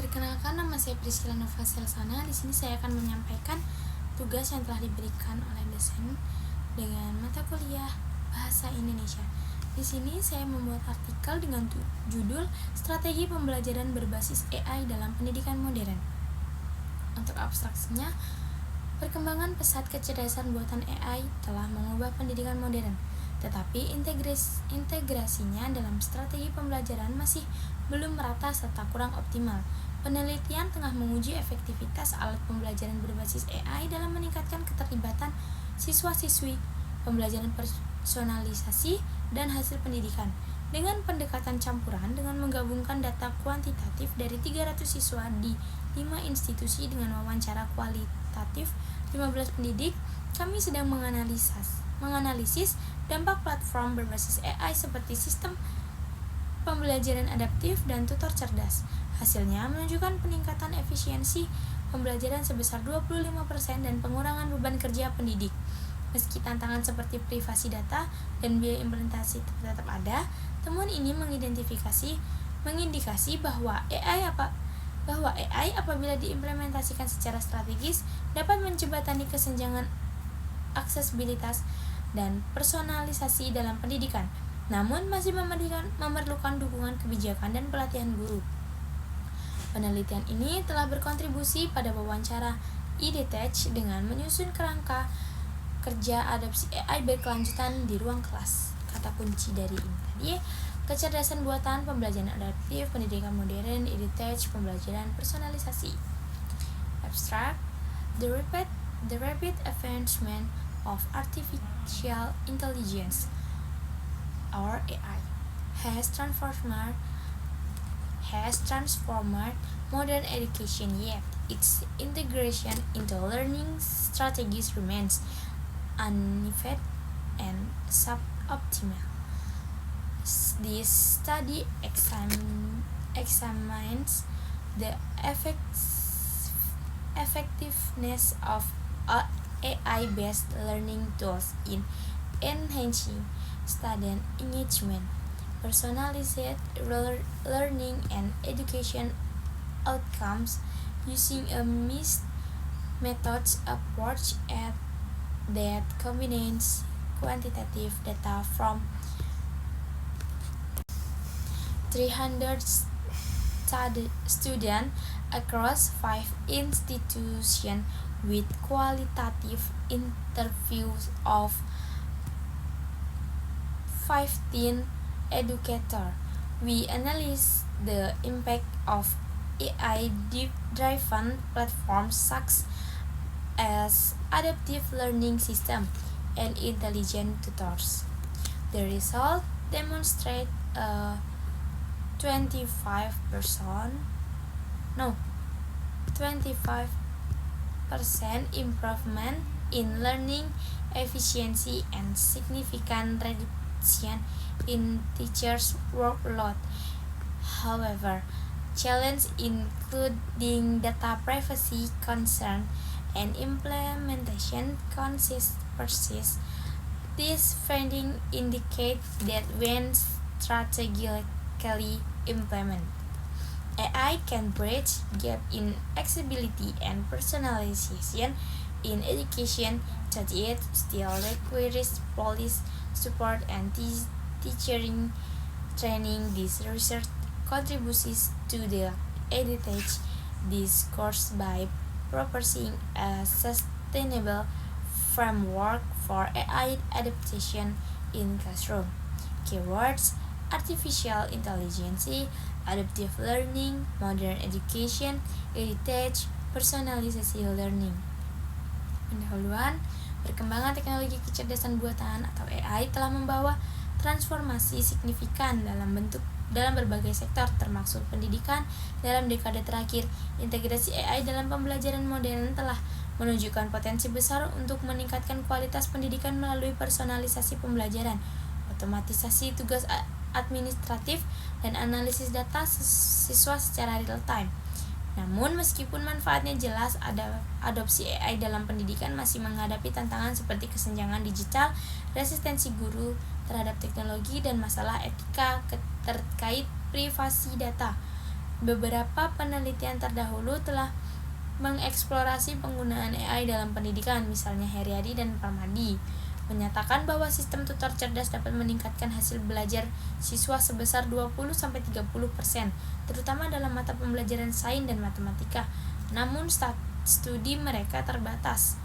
Perkenalkan, nama saya Priscilla Nova Selsana. Di sini saya akan menyampaikan tugas yang telah diberikan oleh dosen dengan mata kuliah Bahasa Indonesia. Di sini saya membuat artikel dengan judul Strategi Pembelajaran Berbasis AI dalam Pendidikan Modern. Untuk abstraksinya, perkembangan pesat kecerdasan buatan AI telah mengubah pendidikan modern, tetapi integrasinya dalam strategi pembelajaran masih belum merata serta kurang optimal. Penelitian tengah menguji efektivitas alat pembelajaran berbasis AI dalam meningkatkan keterlibatan siswa-siswi, pembelajaran personalisasi, dan hasil pendidikan. Dengan pendekatan campuran dengan menggabungkan data kuantitatif dari 300 siswa di 5 institusi dengan wawancara kualitatif 15 pendidik, kami sedang menganalisis dampak platform berbasis AI seperti sistem pembelajaran adaptif dan tutor cerdas. Hasilnya menunjukkan peningkatan efisiensi pembelajaran sebesar 25% dan pengurangan beban kerja pendidik. Meski tantangan seperti privasi data dan biaya implementasi tetap ada, temuan ini mengindikasi bahwa AI apabila diimplementasikan secara strategis dapat menjembatani kesenjangan aksesibilitas dan personalisasi dalam pendidikan, namun masih memerlukan dukungan kebijakan dan pelatihan guru. Penelitian ini telah berkontribusi pada wawancara IDTech dengan menyusun kerangka kerja adopsi AI berkelanjutan di ruang kelas. Kata kunci dari ini tadi, kecerdasan buatan, pembelajaran adaptif, pendidikan modern, IDTech, pembelajaran personalisasi. Abstract, the rapid advancement of artificial intelligence, or AI, has transformed modern education, yet its integration into learning strategies remains uneven and suboptimal. This study examines the effectiveness of AI-based learning tools in enhancing student engagement, personalized learning, and education outcomes using a mixed methods approach that combines quantitative data from 300 students across 5 institutions with qualitative interviews of 15 educators. We analyze the impact of AI-driven platforms such as adaptive learning systems and intelligent tutors. The results demonstrate a 25% improvement in learning efficiency and significant reduction in teachers' workload. However, challenges including data privacy concern and implementation persist. These findings indicate that when strategically implemented, AI can bridge gap in accessibility and personalization in education, but it still requires policy support and teaching training. This research contributes to the EdTech discourse by proposing a sustainable framework for AI adaptation in classroom. Keywords: artificial intelligence, adaptive learning, modern education, EdTech, personalisasi learning. Pendahuluan, perkembangan teknologi kecerdasan buatan atau AI telah membawa transformasi signifikan dalam berbagai sektor termasuk pendidikan. Dalam dekade terakhir, integrasi AI dalam pembelajaran modern telah menunjukkan potensi besar untuk meningkatkan kualitas pendidikan melalui personalisasi pembelajaran, otomatisasi tugas administratif, dan analisis data siswa secara real time. Namun, meskipun manfaatnya jelas, adopsi AI dalam pendidikan masih menghadapi tantangan seperti kesenjangan digital, resistensi guru terhadap teknologi, dan masalah etika terkait privasi data. Beberapa penelitian terdahulu telah mengeksplorasi penggunaan AI dalam pendidikan, misalnya Heriadi dan Parmadi menyatakan bahwa sistem tutor cerdas dapat meningkatkan hasil belajar siswa sebesar 20-30%, terutama dalam mata pembelajaran sains dan matematika. Namun, studi mereka terbatas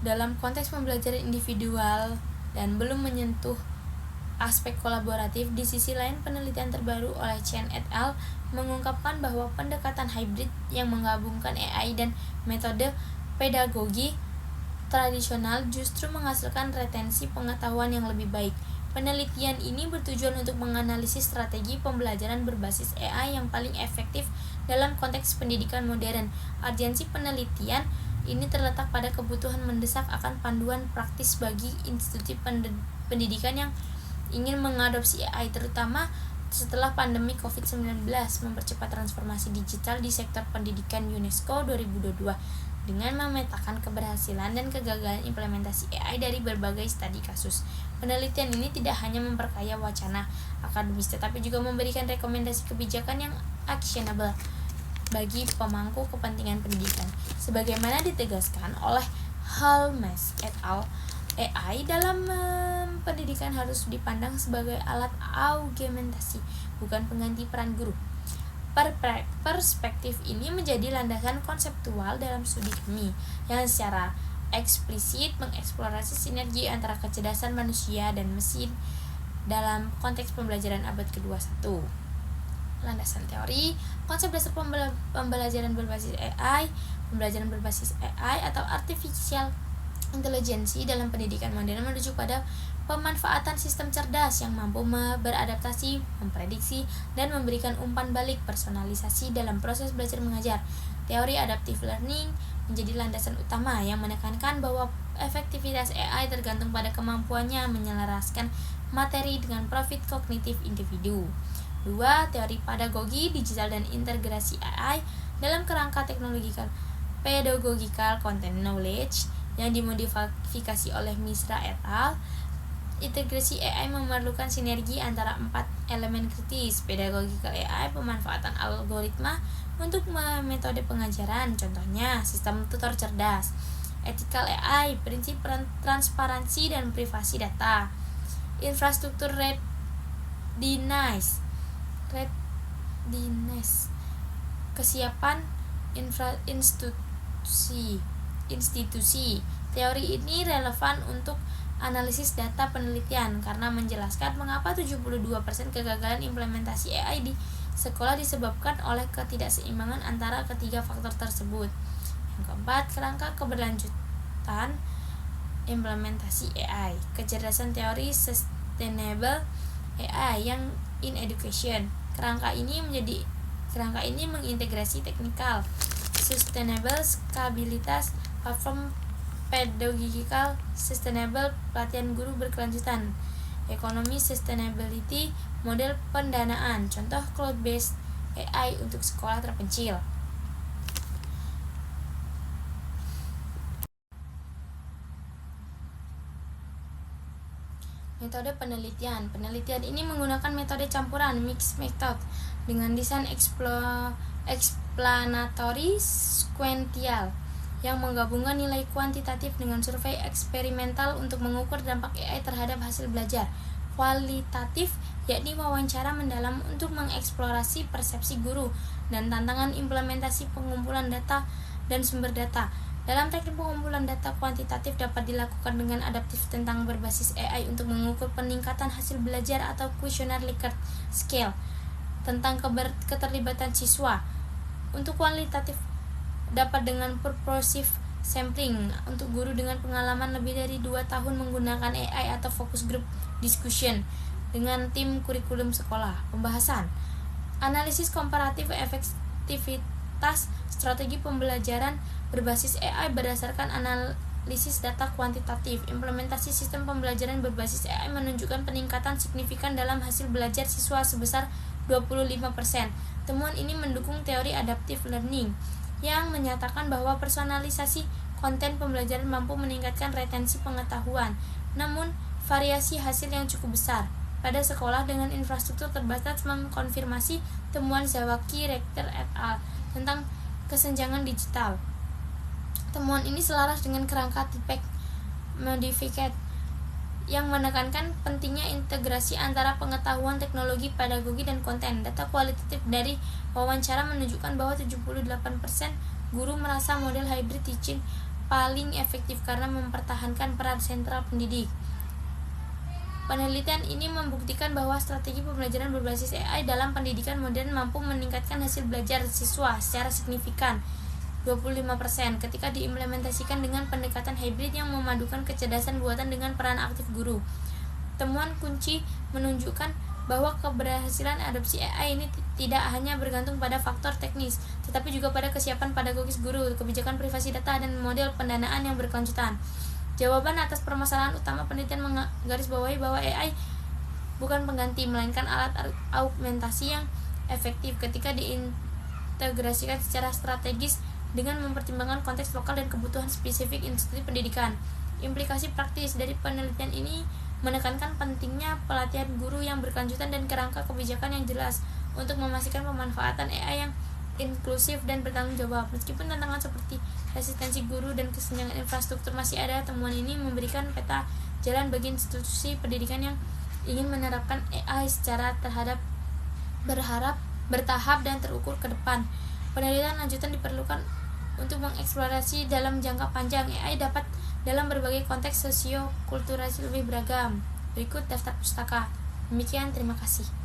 dalam konteks pembelajaran individual dan belum menyentuh aspek kolaboratif. Di sisi lain, penelitian terbaru oleh Chen et al. Mengungkapkan bahwa pendekatan hybrid yang menggabungkan AI dan metode pedagogi tradisional justru menghasilkan retensi pengetahuan yang lebih baik. Penelitian ini bertujuan untuk menganalisis strategi pembelajaran berbasis AI yang paling efektif dalam konteks pendidikan modern. Urgensi penelitian ini terletak pada kebutuhan mendesak akan panduan praktis bagi institusi pendidikan yang ingin mengadopsi AI, terutama setelah pandemi COVID-19 mempercepat transformasi digital di sektor pendidikan. UNESCO 2022 dengan memetakan keberhasilan dan kegagalan implementasi AI dari berbagai studi kasus. Penelitian ini tidak hanya memperkaya wacana akademis, tetapi juga memberikan rekomendasi kebijakan yang actionable bagi pemangku kepentingan pendidikan. Sebagaimana ditegaskan oleh Halmes et al., AI dalam pendidikan harus dipandang sebagai alat augmentasi, bukan pengganti peran guru. Perspektif ini menjadi landasan konseptual dalam studi kami yang secara eksplisit mengeksplorasi sinergi antara kecerdasan manusia dan mesin dalam konteks pembelajaran abad ke-21. Landasan teori, konsep dasar pembelajaran berbasis AI, pembelajaran berbasis AI atau artificial intelligence dalam pendidikan modern merujuk pada pemanfaatan sistem cerdas yang mampu beradaptasi, memprediksi, dan memberikan umpan balik personalisasi dalam proses belajar mengajar. Teori adaptive learning menjadi landasan utama yang menekankan bahwa efektivitas AI tergantung pada kemampuannya menyelaraskan materi dengan profil kognitif individu. 2. Teori pedagogi digital dan integrasi AI dalam kerangka teknologikal pedagogical content knowledge yang dimodifikasi oleh Misra et al. Integrasi AI memerlukan sinergi antara 4 elemen kritis: pedagogical AI, pemanfaatan algoritma untuk metode pengajaran, contohnya sistem tutor cerdas; ethical AI, prinsip transparansi dan privasi data; infrastruktur readiness, kesiapan institusi. Teori ini relevan untuk analisis data penelitian karena menjelaskan mengapa 72% kegagalan implementasi AI di sekolah disebabkan oleh ketidakseimbangan antara ketiga faktor tersebut. Yang keempat, kerangka keberlanjutan implementasi AI. Kecerdasan teori sustainable AI yang in education. Kerangka ini mengintegrasi teknikal sustainable, skabilitas, platform pedagogical sustainable, pelatihan guru berkelanjutan, ekonomi sustainability, model pendanaan, contoh cloud-based AI untuk sekolah terpencil. Metode penelitian. Penelitian ini menggunakan metode campuran mixed method dengan desain explanatory sequential yang menggabungkan nilai kuantitatif dengan survei eksperimental untuk mengukur dampak AI terhadap hasil belajar. Kualitatif, yakni wawancara mendalam untuk mengeksplorasi persepsi guru dan tantangan implementasi pengumpulan data dan sumber data. Dalam teknik pengumpulan data, kuantitatif dapat dilakukan dengan adaptif tentang berbasis AI untuk mengukur peningkatan hasil belajar atau questionnaire Likert scale tentang keterlibatan siswa. Untuk kualitatif dapat dengan purposive sampling untuk guru dengan pengalaman lebih dari 2 tahun menggunakan AI atau focus group discussion dengan tim kurikulum sekolah. Pembahasan, analisis komparatif efektivitas strategi pembelajaran berbasis AI berdasarkan analisis data kuantitatif. Implementasi sistem pembelajaran berbasis AI menunjukkan peningkatan signifikan dalam hasil belajar siswa sebesar 25%. Temuan ini mendukung teori adaptive learning yang menyatakan bahwa personalisasi konten pembelajaran mampu meningkatkan retensi pengetahuan, namun variasi hasil yang cukup besar. pada sekolah dengan infrastruktur terbatas mengkonfirmasi temuan Zawacki, Rector et al. Tentang kesenjangan digital. Temuan ini selaras dengan kerangka Tipex Modified yang menekankan pentingnya integrasi antara pengetahuan, teknologi, pedagogi, dan konten. Data kualitatif dari wawancara menunjukkan bahwa 78% guru merasa model hybrid teaching paling efektif karena mempertahankan peran sentral pendidik. Penelitian ini membuktikan bahwa strategi pembelajaran berbasis AI dalam pendidikan modern mampu meningkatkan hasil belajar siswa secara signifikan 25% ketika diimplementasikan dengan pendekatan hybrid yang memadukan kecerdasan buatan dengan peran aktif guru. Temuan kunci menunjukkan bahwa keberhasilan adopsi AI ini tidak hanya bergantung pada faktor teknis, tetapi juga pada kesiapan pedagogis guru, kebijakan privasi data, dan model pendanaan yang berkelanjutan. Jawaban atas permasalahan utama penelitian menggarisbawahi bahwa AI bukan pengganti, melainkan alat augmentasi yang efektif ketika diintegrasikan secara strategis dengan mempertimbangkan konteks lokal dan kebutuhan spesifik institusi pendidikan. Implikasi praktis dari penelitian ini menekankan pentingnya pelatihan guru yang berkelanjutan dan kerangka kebijakan yang jelas untuk memastikan pemanfaatan AI yang inklusif dan bertanggung jawab. Meskipun tantangan seperti resistensi guru dan kesenjangan infrastruktur masih ada, temuan ini memberikan peta jalan bagi institusi pendidikan yang ingin menerapkan AI secara bertahap dan terukur ke depan. Penelitian lanjutan diperlukan untuk mengeksplorasi dalam jangka panjang AI dapat dalam berbagai konteks sosio-kultural lebih beragam. Berikut daftar pustaka. Demikian, terima kasih.